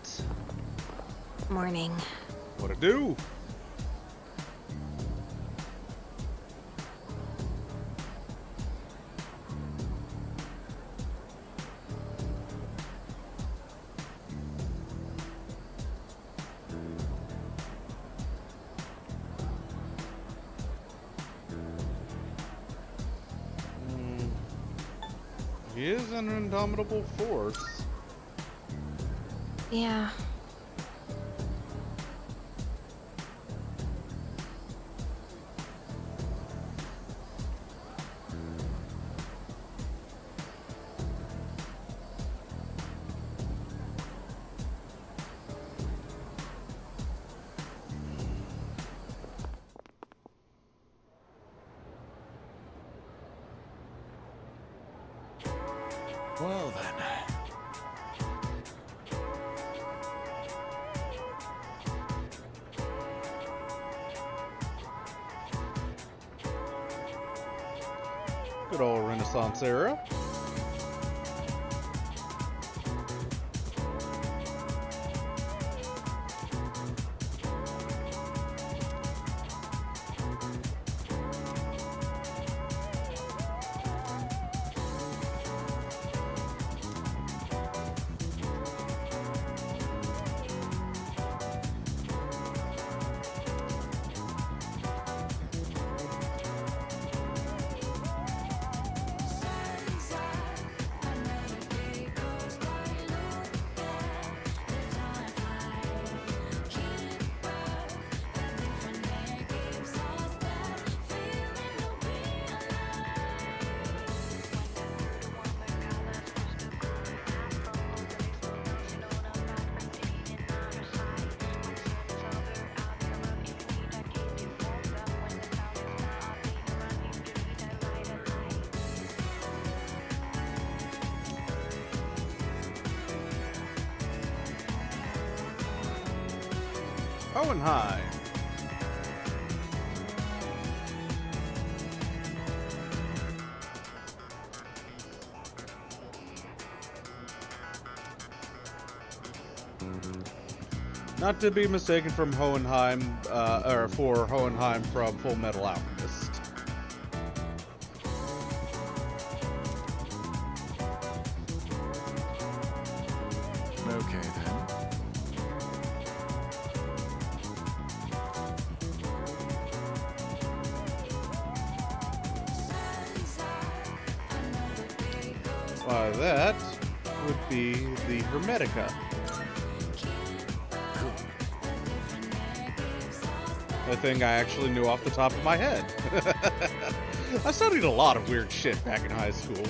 Lizbeth. Morning. What to do? He is an indomitable force. Yeah. Well then. Good old Renaissance era. Hohenheim. Not to be mistaken from Hohenheim, or for Hohenheim from Full Metal Alchemist. Okay then. Why, that would be the Hermetica. A thing I actually knew off the top of my head. I studied a lot of weird shit back in high school.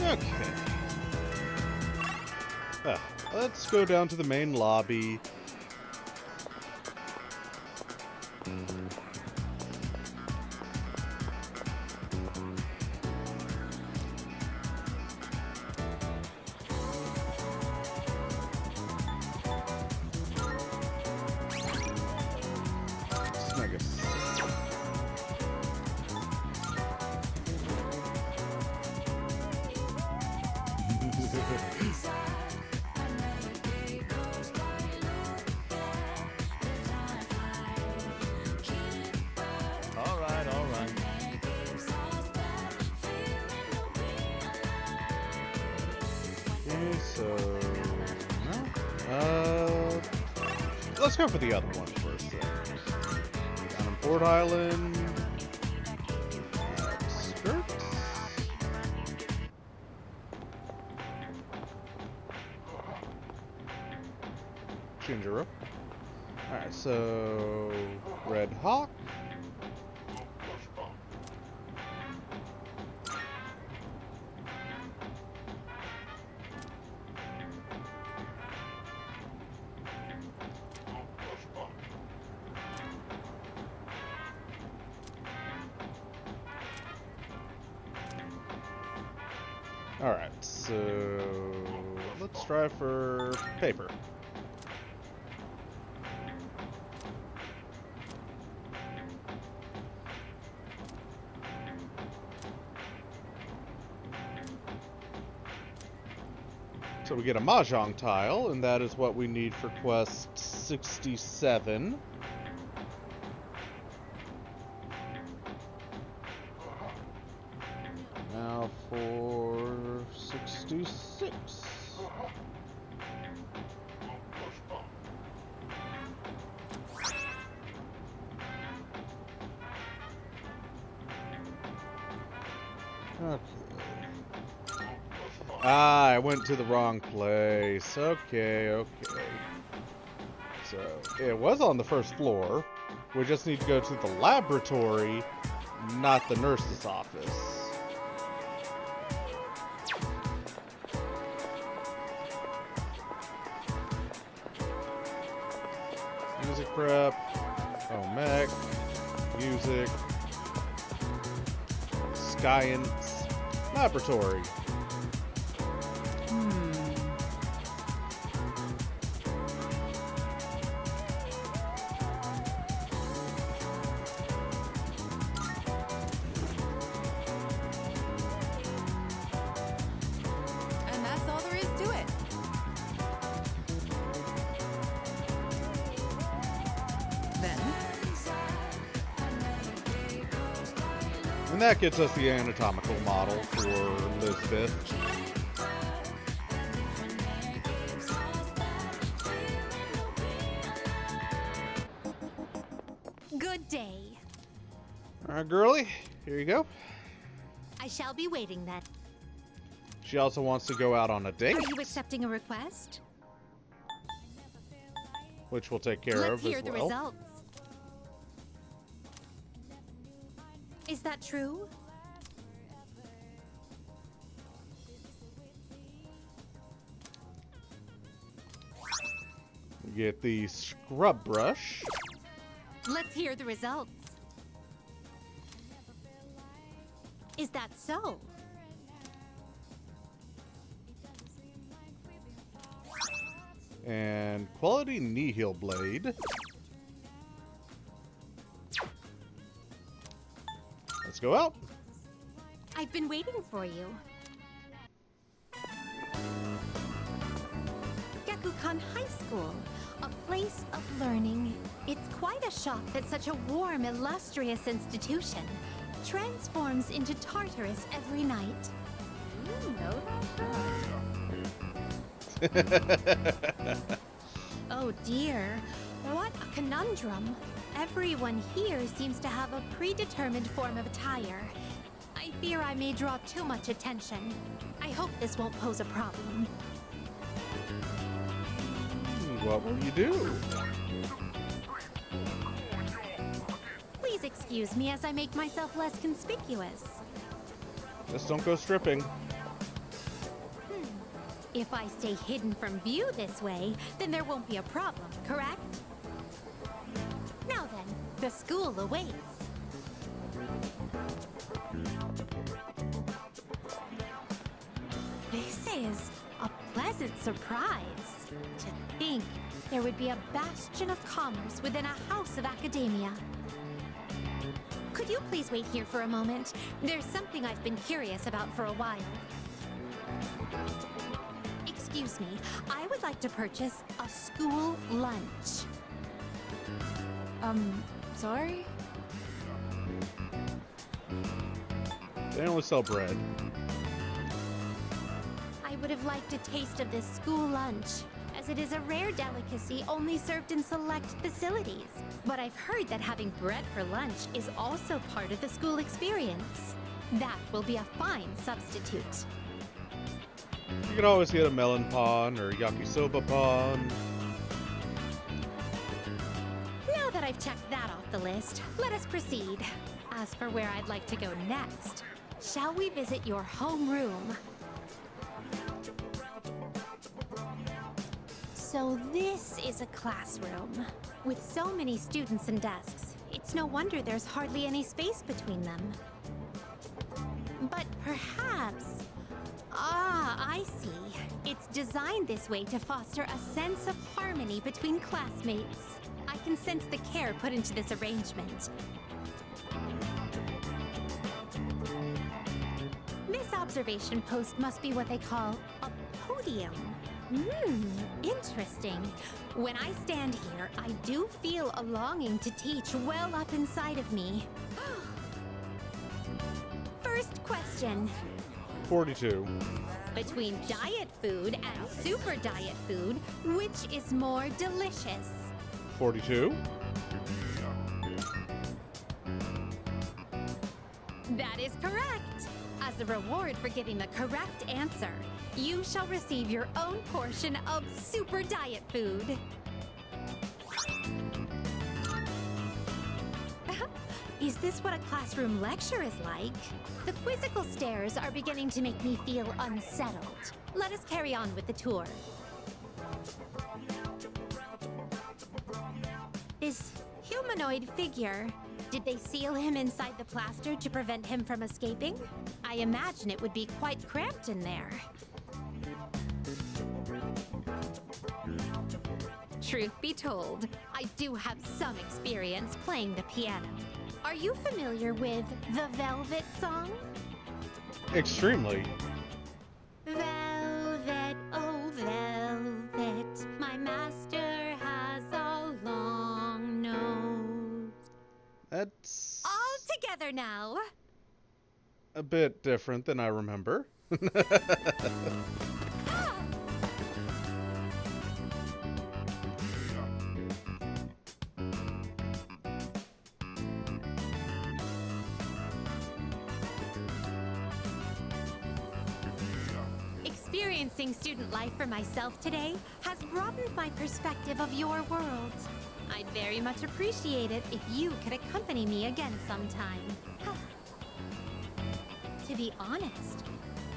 Okay. Let's go down to the main lobby. Smegus. All right, all right. Okay, so no. Let's go for the other one first then. Down in Port Island. Skirts. Ginger. Alright, so Red Hawk. Alright, so let's try for paper. So we get a Mahjong tile, and that is what we need for quest 67. Now for 66. Okay. Ah, I went to the wrong place. Okay. So, it was on the first floor. We just need to go to the laboratory, not the nurse's office. Music prep. Oh, mech. Music. Science. Laboratory. And that's all there is to it. Then, And that gets us the anatomical model for Lizbeth. Good day. Alright, girly. Here you go. I shall be waiting then. She also wants to go out on a date, Are you accepting a request? which we'll take care Let's of hear as the well. results. Is that true? We get the scrub brush. Let's hear the results. Is that so? And quality knee heel blade. Let's go out. I've been waiting for you. Gekukan High School, a place of learning. It's quite a shock that such a warm, illustrious institution transforms into Tartarus every night. you know that? Oh dear, what a conundrum. Everyone here seems to have a predetermined form of attire. I fear I may draw too much attention. I hope this won't pose a problem. What will you do? Please excuse me as I make myself less conspicuous. Just don't go stripping. If I stay hidden from view this way, then there won't be a problem, correct? Now then, the school awaits. This is a pleasant surprise. To think there would be a bastion of commerce within a house of academia. Could you please wait here for a moment? There's something I've been curious about for a while. Excuse me, I would like to purchase a school lunch. Sorry? They only sell bread. I would have liked a taste of this school lunch, as it is a rare delicacy only served in select facilities. But I've heard that having bread for lunch is also part of the school experience. That will be a fine substitute. You can always get a melon pan or yakisoba pan. Now that I've checked that off the list, let us proceed. As for where I'd like to go next, shall we visit your homeroom? So this is a classroom. With so many students and desks, it's no wonder there's hardly any space between them. But perhaps Ah, I see. It's designed this way to foster a sense of harmony between classmates. I can sense the care put into this arrangement. This observation post must be what they call a podium. Interesting. When I stand here, I do feel a longing to teach well up inside of me. First question. 42. Between diet food and super diet food, which is more delicious? 42. That is correct. As a reward for getting the correct answer, you shall receive your own portion of super diet food. Is this what a classroom lecture is like? The quizzical stares are beginning to make me feel unsettled. Let us carry on with the tour. This humanoid figure, did they seal him inside the plaster to prevent him from escaping? I imagine it would be quite cramped in there. Truth be told, I do have some experience playing the piano. Are you familiar with the Velvet song? Extremely. Velvet, oh velvet, my master has a long nose. That's All together now. a bit different than I remember. Ah! Experiencing student life for myself today has broadened my perspective of your world. I'd very much appreciate it if you could accompany me again sometime. To be honest,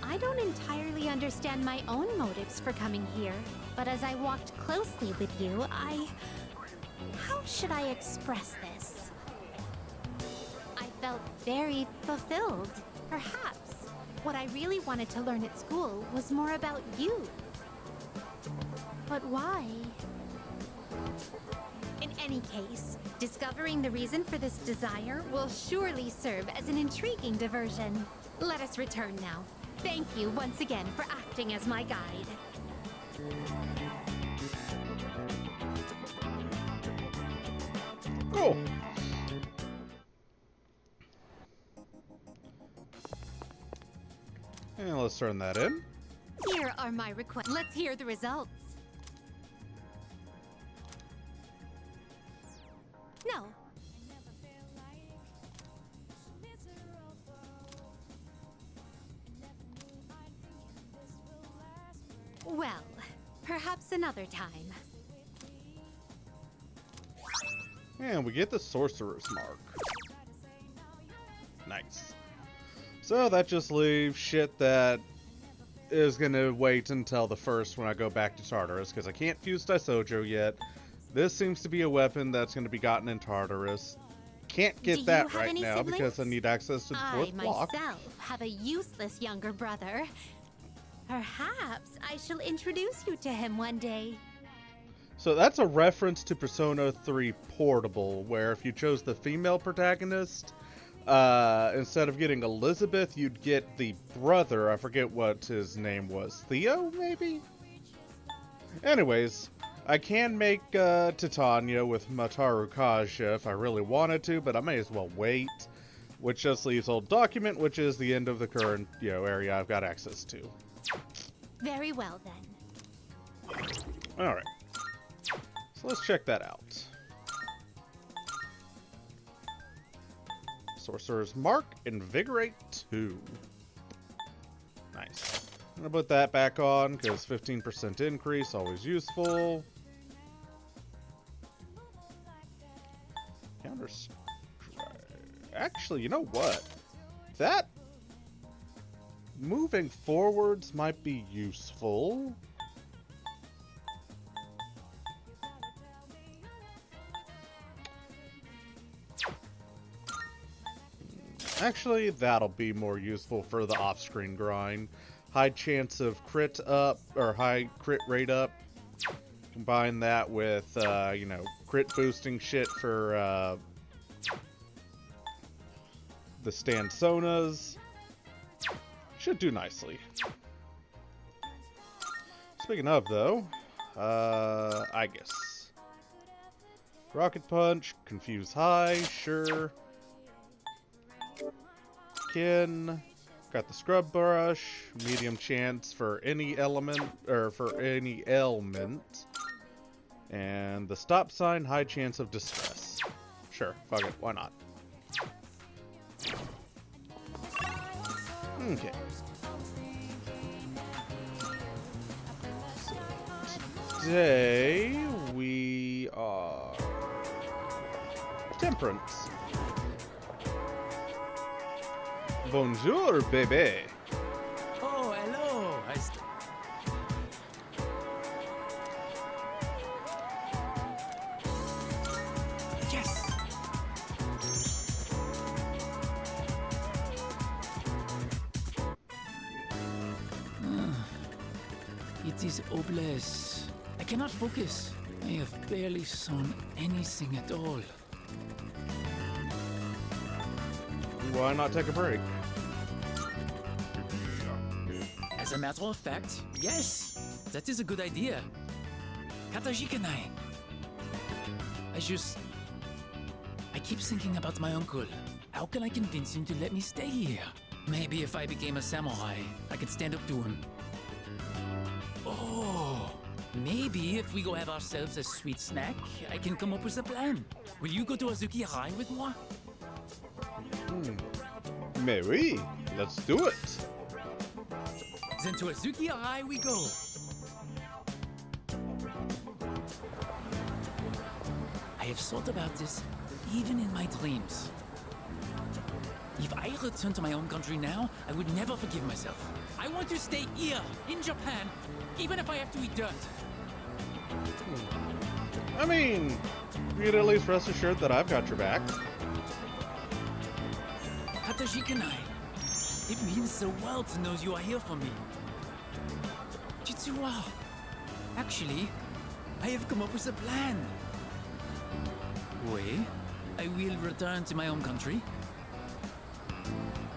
I don't entirely understand my own motives for coming here, but as I walked closely with you, how should I express this? I felt very fulfilled. Perhaps what I really wanted to learn at school was more about you. But why? In any case, discovering the reason for this desire will surely serve as an intriguing diversion. Let us return now. Thank you once again for acting as my guide. Cool. And let's turn that in. Here are my requests. Let's hear the results. No. Well, perhaps another time. And we get the Sorcerer's Mark. Nice. So that just leaves shit that is gonna wait until the first when I go back to Tartarus, because I can't fuse Daisojo yet. This seems to be a weapon that's gonna be gotten in Tartarus. Can't get that right now because I need access to the fourth block. I myself have a useless younger brother. Perhaps I shall introduce you to him one day. So that's a reference to Persona 3 Portable, where if you chose the female protagonist, instead of getting Elizabeth, you'd get the brother. I forget what his name was. Theo, maybe? Anyways, I can make Titania with Mataru Kaja if I really wanted to, but I may as well wait. Which just leaves Old Document, which is the end of the current, area I've got access to. Very well, then. Alright. So let's check that out. Sorcerer's Mark, Invigorate 2. Nice. I'm gonna put that back on, because 15% increase, always useful. Counter Strike. Actually, you know what? That moving forwards might be useful. Actually, that'll be more useful for the off-screen grind. high chance of crit up, or high crit rate up. Combine that with, you know, crit boosting shit for the Stansonas. Should do nicely. Speaking of, though, I guess. Rocket Punch, Confuse High, sure. Kin, got the Scrub Brush, medium chance for any element, or for any ailment. And the Stop Sign, high chance of distress. Sure, fuck it, why not? Okay. Today, we are Temperance. Bonjour, Bebe. Oh, hello. Yes. It is hopeless. I cannot focus. I have barely sewn anything at all. Why not take a break? As a matter of fact, yes, that is a good idea. Katajikanai. I keep thinking about my uncle. How can I convince him to let me stay here? Maybe if I became a samurai, I could stand up to him. Oh, maybe if we go have ourselves a sweet snack, I can come up with a plan. Will you go to Azuki High with moi? Mais oui, let's do it. Then to Azuki High we go. I have thought about this even in my dreams. If I return to my own country now, I would never forgive myself. I want to stay here, in Japan, even if I have to eat dirt. I mean, you could at least rest assured that I've got your back. Katajikanai. It means the world knows you are here for me. Jitsuwa. Actually, I have come up with a plan. Oui, I will return to my home country.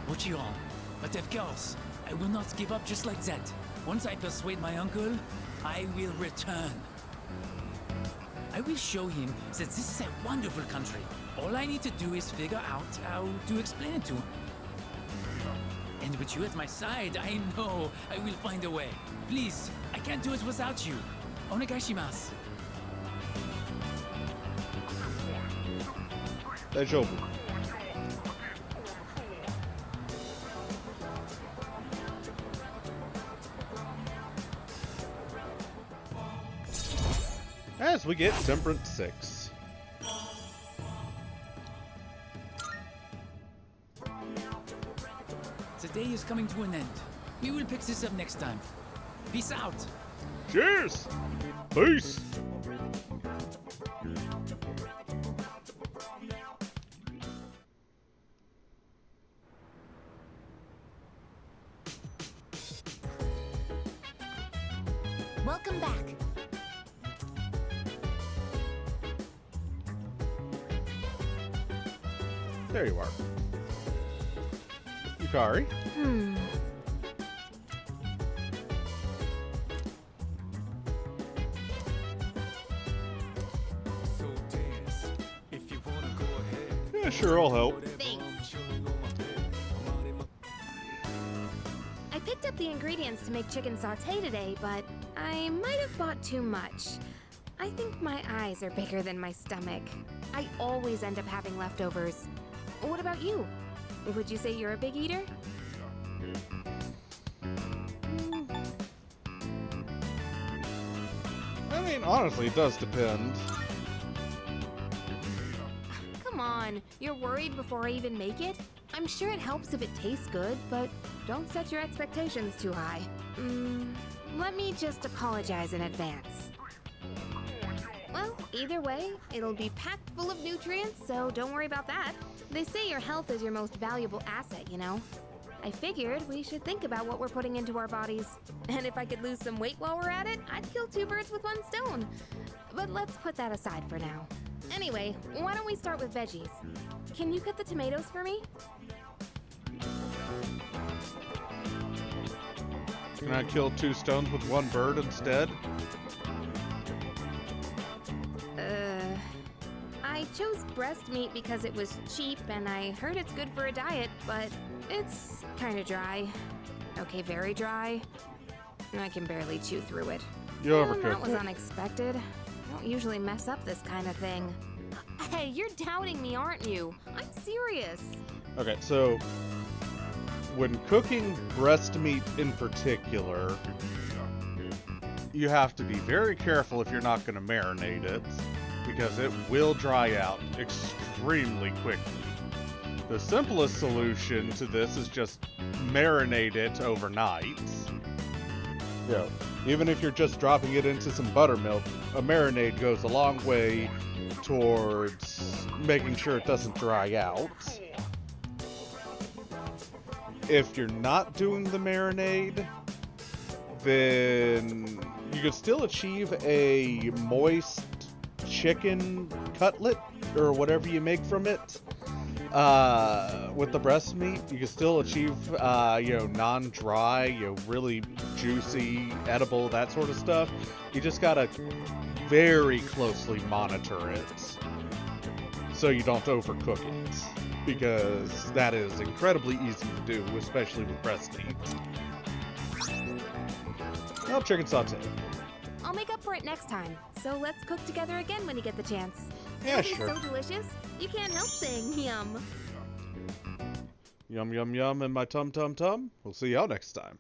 Ochiron. But of course, I will not give up just like that. Once I persuade my uncle, I will return. I will show him that this is a wonderful country. All I need to do is figure out how to explain it to him. And with you at my side, I know I will find a way. Please, I can't do it without you. Onegaishimasu. Daijoubu. As we get Temperance 6. The day is coming to an end. We will pick this up next time. Peace out. Cheers! Peace! Welcome back. There you are. Yukari. Yeah, sure, I'll help. Thanks. I picked up the ingredients to make chicken sauté today, but I might have bought too much. I think my eyes are bigger than my stomach. I always end up having leftovers. What about you? Would you say you're a big eater? I mean, honestly, it does depend. Come on, you're worried before I even make it? I'm sure it helps if it tastes good, but don't set your expectations too high. Let me just apologize in advance. Well, either way, it'll be packed full of nutrients, so don't worry about that. They say your health is your most valuable asset, you know? I figured we should think about what we're putting into our bodies. And if I could lose some weight while we're at it, I'd kill two birds with one stone. But let's put that aside for now. Anyway, why don't we start with veggies? Can you cut the tomatoes for me? Can I kill two stones with one bird instead? I chose breast meat because it was cheap and I heard it's good for a diet, but it's kind of dry. Okay, very dry. I can barely chew through it. You That overcooked was it. unexpected. I don't usually mess up this kind of thing. Hey, you're doubting me, aren't you? I'm serious. Okay, so when cooking breast meat in particular, you have to be very careful if you're not going to marinate it, because it will dry out extremely quickly. The simplest solution to this is just marinate it overnight. Even if you're just dropping it into some buttermilk, a marinade goes a long way towards making sure it doesn't dry out. If you're not doing the marinade, then you can still achieve a moist chicken cutlet or whatever you make from it. With the breast meat, you can still achieve, non-dry, really juicy, edible, that sort of stuff. You just gotta very closely monitor it so you don't overcook it, because that is incredibly easy to do, especially with breast meat. Well, chicken sauté. I'll make up for it next time. So let's cook together again when you get the chance. Yeah, It'll be sure. so delicious, you can't help saying yum. Yum, yum, yum in my tum, tum, tum. We'll see y'all next time.